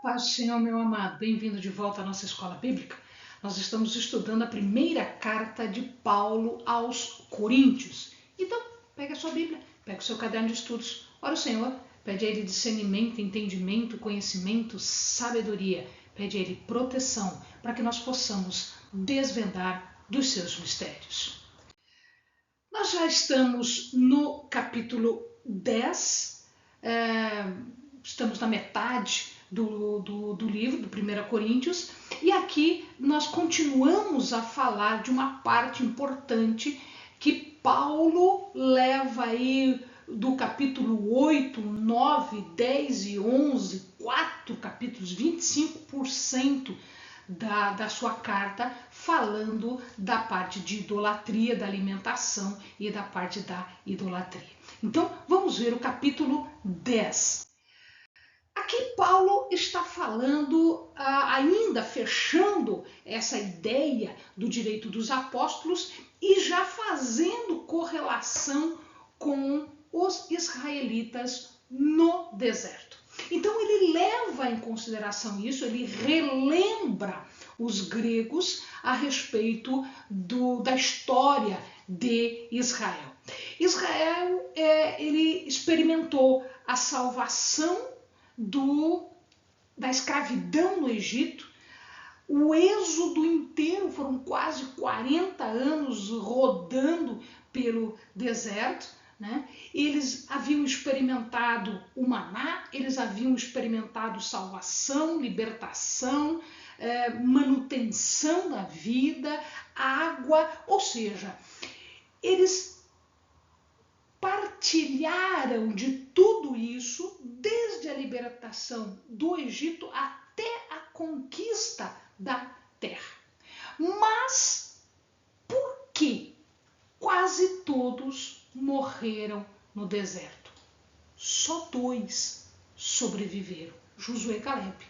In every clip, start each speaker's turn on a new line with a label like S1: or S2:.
S1: Paz do Senhor, meu amado, bem-vindo de volta à nossa escola bíblica. Nós estamos estudando a primeira carta de Paulo aos Coríntios. Então, pega a sua Bíblia, pega o seu caderno de estudos, ora o Senhor, pede a Ele discernimento, entendimento, conhecimento, sabedoria, pede a Ele proteção, para que nós possamos desvendar dos seus mistérios. Nós já estamos no capítulo 10, estamos na metade do livro, do 1 Coríntios, e aqui nós continuamos a falar de uma parte importante que Paulo leva aí do capítulo 8, 9, 10 e 11, 4 capítulos, 25% da sua carta, falando da parte de idolatria, da alimentação e da parte da idolatria. Então, vamos ver o capítulo 10. Aqui Paulo está falando, ainda fechando essa ideia do direito dos apóstolos e já fazendo correlação com os israelitas no deserto. Então ele leva em consideração isso, ele relembra os gregos a respeito da história de Israel. Israel ele experimentou a salvação da escravidão no Egito, o êxodo inteiro, foram quase 40 anos rodando pelo deserto, né? Eles haviam experimentado o maná, eles haviam experimentado salvação, libertação, manutenção da vida, água, ou seja, eles partilharam de tudo isso desde a libertação do Egito até a conquista da terra. Mas por que quase todos morreram no deserto? Só 2 sobreviveram, Josué e Caleb.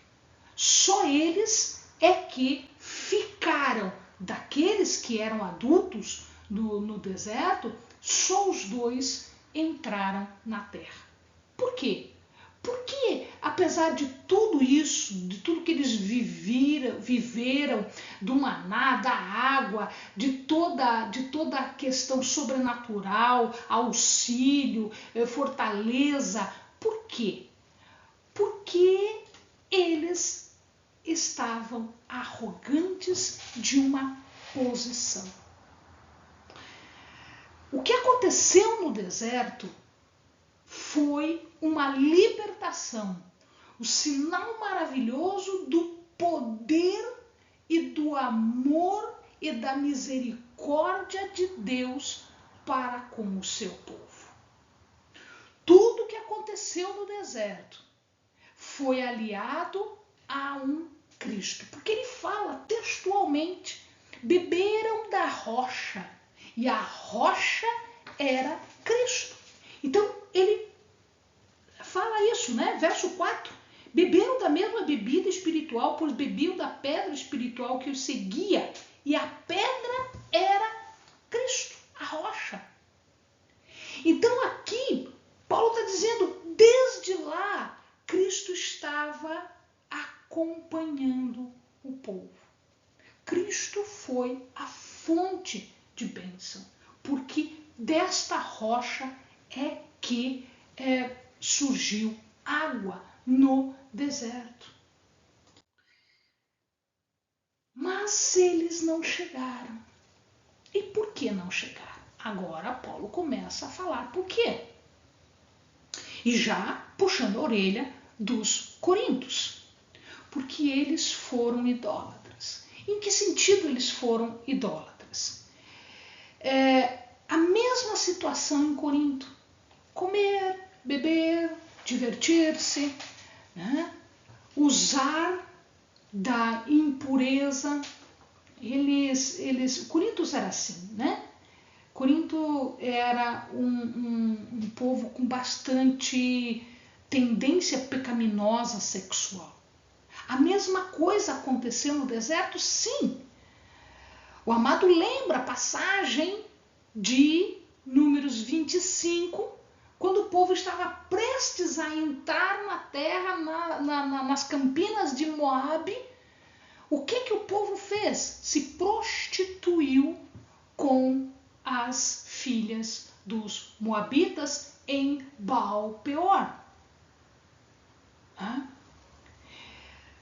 S1: Só eles é que ficaram, daqueles que eram adultos no deserto, só os 2 entraram na terra. Por quê? Porque, apesar de tudo isso, de tudo que eles viveram, do maná, da água, de toda a questão sobrenatural, auxílio, fortaleza, por quê? Porque eles estavam arrogantes de uma posição. O que aconteceu no deserto foi uma libertação, o sinal maravilhoso do poder e do amor e da misericórdia de Deus para com o seu povo. Tudo que aconteceu no deserto foi aliado a um Cristo, porque ele fala textualmente, beberam da rocha, e a rocha era Cristo. Então, ele fala isso, né? Verso 4. Beberam da mesma bebida espiritual, pois bebiam da pedra espiritual que os seguia. E a pedra era Cristo, a rocha. Então, aqui, Paulo está dizendo, desde lá, Cristo estava acompanhando o povo. Cristo foi a fonte de bênção, porque desta rocha é que surgiu água no deserto. Mas eles não chegaram. E por que não chegaram? Agora Paulo começa a falar por quê. E já puxando a orelha dos coríntios. Porque eles foram idólatras. Em que sentido eles foram idólatras? A mesma situação em Corinto. Comer, beber, divertir-se, né? Usar da impureza. Corinto era assim, né? Corinto era um povo com bastante tendência pecaminosa sexual. A mesma coisa aconteceu no deserto, sim. O amado lembra a passagem de Números 25, quando o povo estava prestes a entrar na terra, nas campinas de Moabe, o que o povo fez? Se prostituiu com as filhas dos moabitas em Baal-peor.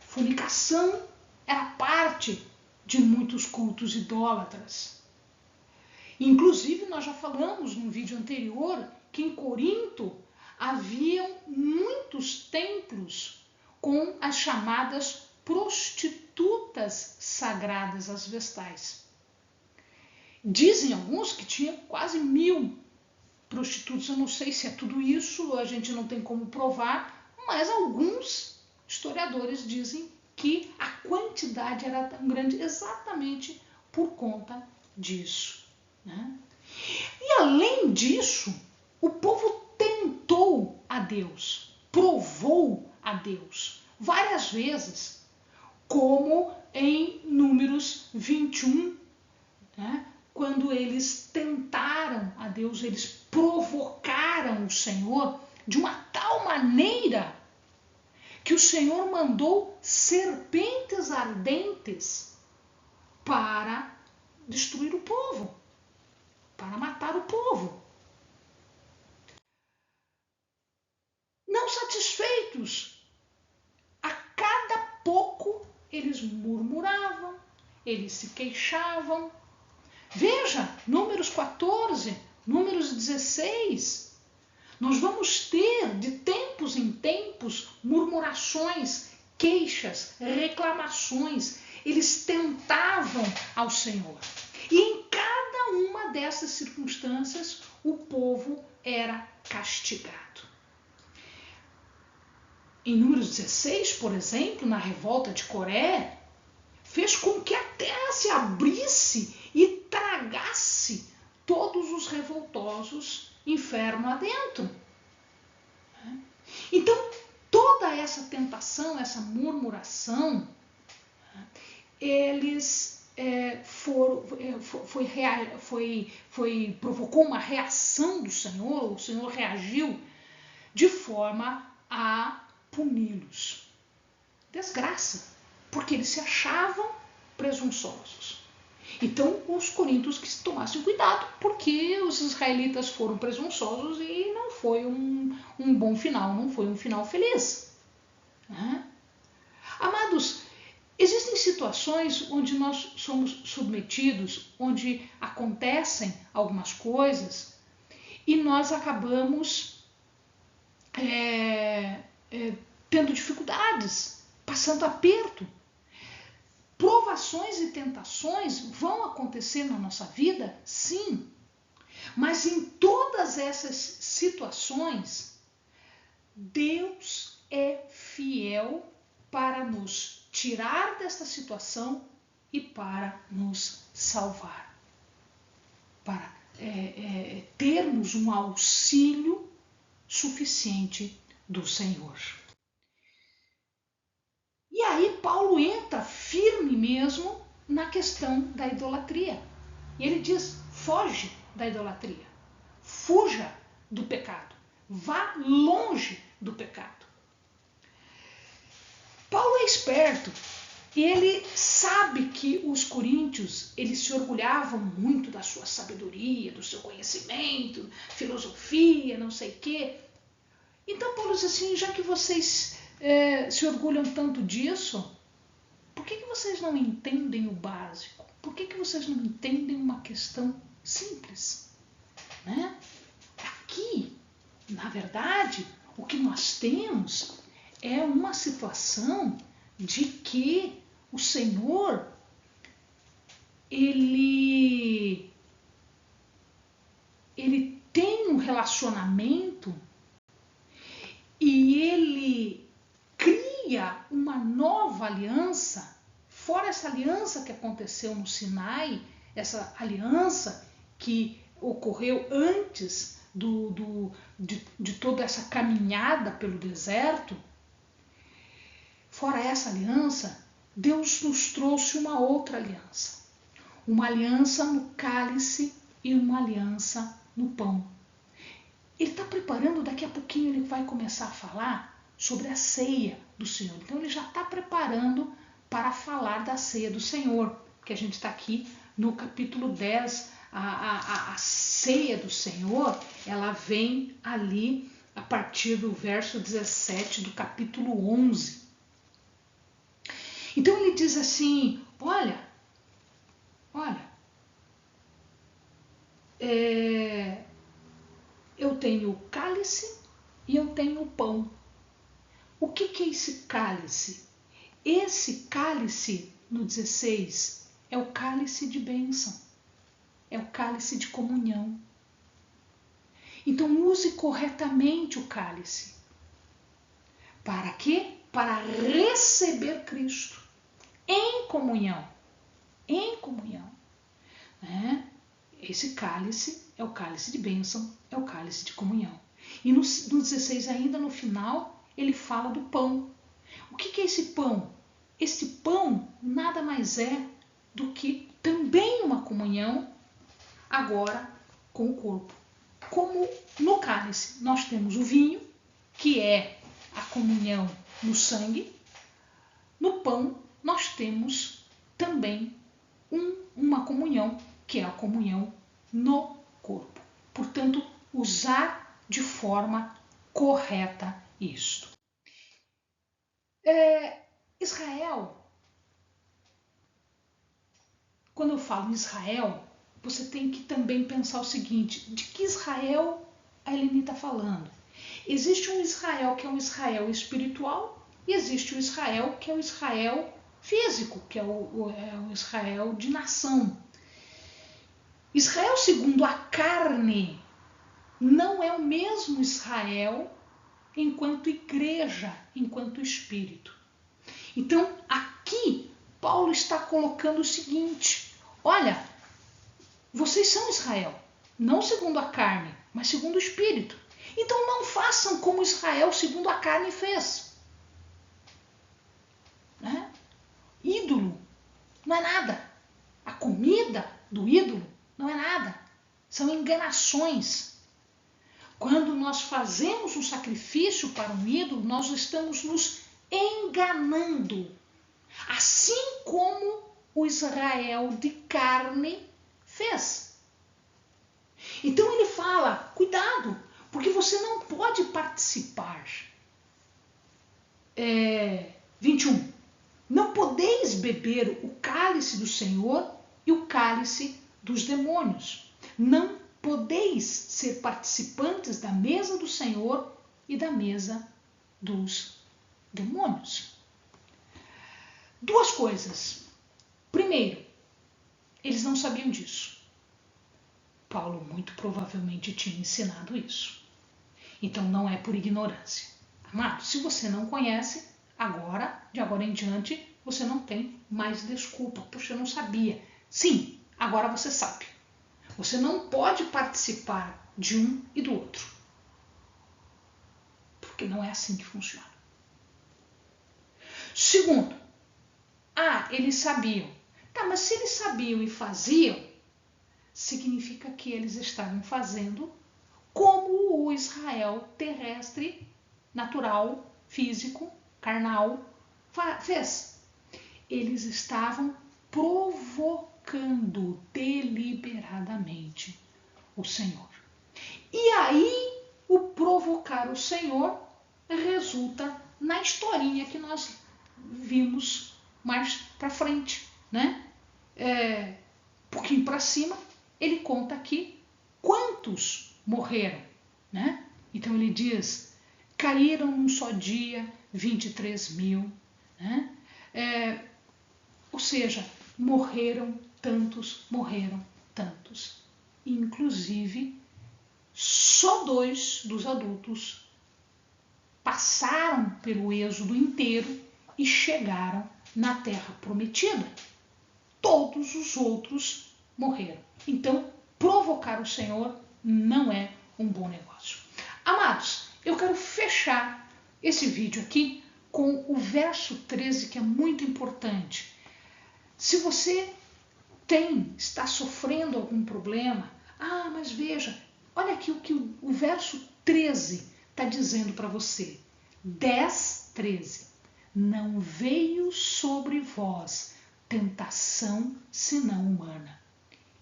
S1: Fornicação era parte de muitos cultos idólatras. Inclusive, nós já falamos num vídeo anterior que em Corinto haviam muitos templos com as chamadas prostitutas sagradas às vestais. Dizem alguns que tinha quase 1000 prostitutas. Eu não sei se é tudo isso, a gente não tem como provar, mas alguns historiadores dizem que a quantidade era tão grande exatamente por conta disso. E além disso, o povo tentou a Deus, provou a Deus várias vezes, como em Números 21, quando eles tentaram a Deus, eles provocaram o Senhor de uma tal maneira que o Senhor mandou serpentes ardentes para destruir o povo, para matar o povo. Não satisfeitos, a cada pouco eles murmuravam, eles se queixavam. Veja, Números 14, Números 16. Nós vamos ter, de tempos em tempos, murmurações, queixas, reclamações. Eles tentavam ao Senhor. E em cada uma dessas circunstâncias, o povo era castigado. Em Números 16, por exemplo, na revolta de Coré, fez com que a terra se abrisse e tragasse todos os revoltosos inferno adentro. Então, toda essa tentação, essa murmuração, provocou uma reação do Senhor, o Senhor reagiu de forma a puni-los. Desgraça, porque eles se achavam presunçosos. Então, os coríntios que tomassem cuidado, porque os israelitas foram presunçosos e não foi um bom final, não foi um final feliz. Amados, existem situações onde nós somos submetidos, onde acontecem algumas coisas e nós acabamos tendo dificuldades, passando aperto. Provações e tentações vão acontecer na nossa vida, sim. Mas em todas essas situações, Deus é fiel para nos tirar desta situação e para nos salvar. Para termos um auxílio suficiente do Senhor. E aí Paulo entra firme mesmo na questão da idolatria. E ele diz, foge da idolatria. Fuja do pecado. Vá longe do pecado. Paulo é esperto. E ele sabe que os coríntios, eles se orgulhavam muito da sua sabedoria, do seu conhecimento, filosofia, não sei o quê. Então Paulo diz assim, já que vocês se orgulham tanto disso, por que vocês não entendem o básico? Por que vocês não entendem uma questão simples? Aqui, na verdade, o que nós temos é uma situação de que o Senhor, ele tem um relacionamento e ele cria uma nova aliança, fora essa aliança que aconteceu no Sinai, essa aliança que ocorreu antes de toda essa caminhada pelo deserto. Fora essa aliança, Deus nos trouxe uma outra aliança. Uma aliança no cálice e uma aliança no pão. ele está preparando, daqui a pouquinho ele vai começar a falar sobre a ceia do Senhor. Então ele já está preparando para falar da ceia do Senhor, que a gente está aqui no capítulo 10. A ceia do Senhor, ela vem ali a partir do verso 17 do capítulo 11. Então ele diz assim, olha, eu tenho o cálice e eu tenho o pão. O que é esse cálice? Esse cálice, no 16, é o cálice de bênção, é o cálice de comunhão. Então use corretamente o cálice. Para quê? Para receber Cristo em comunhão. Em comunhão. Esse cálice é o cálice de bênção, é o cálice de comunhão. E no 16 ainda, no final, ele fala do pão. O que é esse pão? Esse pão nada mais é do que também uma comunhão, agora com o corpo. Como no cálice nós temos o vinho, que é a comunhão no sangue, no pão nós temos também uma comunhão, que é a comunhão no corpo. Portanto, usar de forma correta isto. Israel, quando eu falo em Israel, você tem que também pensar o seguinte, de que Israel a Eleni está falando? Existe um Israel que é um Israel espiritual e existe o Israel que é o Israel físico, que é o Israel de nação. Israel segundo a carne não é o mesmo Israel enquanto igreja, enquanto espírito. Então, aqui, Paulo está colocando o seguinte, olha, vocês são Israel, não segundo a carne, mas segundo o espírito. Então não façam como Israel segundo a carne fez. Ídolo não é nada. A comida do ídolo não é nada. São enganações. Quando nós fazemos um sacrifício para um ídolo, nós estamos nos enganando. Assim como o Israel de carne fez. Então ele fala, cuidado, porque você não pode participar. 21. Não podeis beber o cálice do Senhor e o cálice dos demônios. Não podeis ser participantes da mesa do Senhor e da mesa dos demônios. Duas coisas. Primeiro, eles não sabiam disso. Paulo muito provavelmente tinha ensinado isso. Então não é por ignorância. Amado, se você não conhece, de agora em diante, você não tem mais desculpa. Puxa, eu não sabia. Sim, agora você sabe. Você não pode participar de um e do outro. Porque não é assim que funciona. Segundo, eles sabiam. Tá, mas se eles sabiam e faziam, significa que eles estavam fazendo como o Israel terrestre, natural, físico, carnal, fez. Eles estavam provocando deliberadamente o Senhor. E aí, o provocar o Senhor resulta na historinha que nós vimos mais para frente, um pouquinho para cima, ele conta aqui quantos morreram, Então ele diz, caíram num só dia 23 mil, ou seja, morreram tantos. Inclusive, só 2 dos adultos passaram pelo êxodo inteiro e chegaram na terra prometida. Todos os outros morreram. Então, provocar o Senhor não é um bom negócio. Amados, eu quero fechar esse vídeo aqui com o verso 13, que é muito importante. Se você está sofrendo algum problema, mas veja, Olha aqui o que o verso 13 está dizendo para você. 10, 13. Não veio sobre vós tentação senão humana.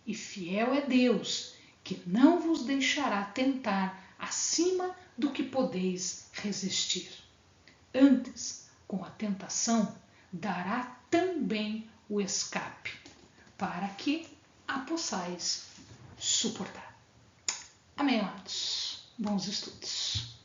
S1: E fiel é Deus, que não vos deixará tentar acima do que podeis resistir. Antes, com a tentação, dará também o escape, para que a possais suportar. Amém, amados? Bons estudos.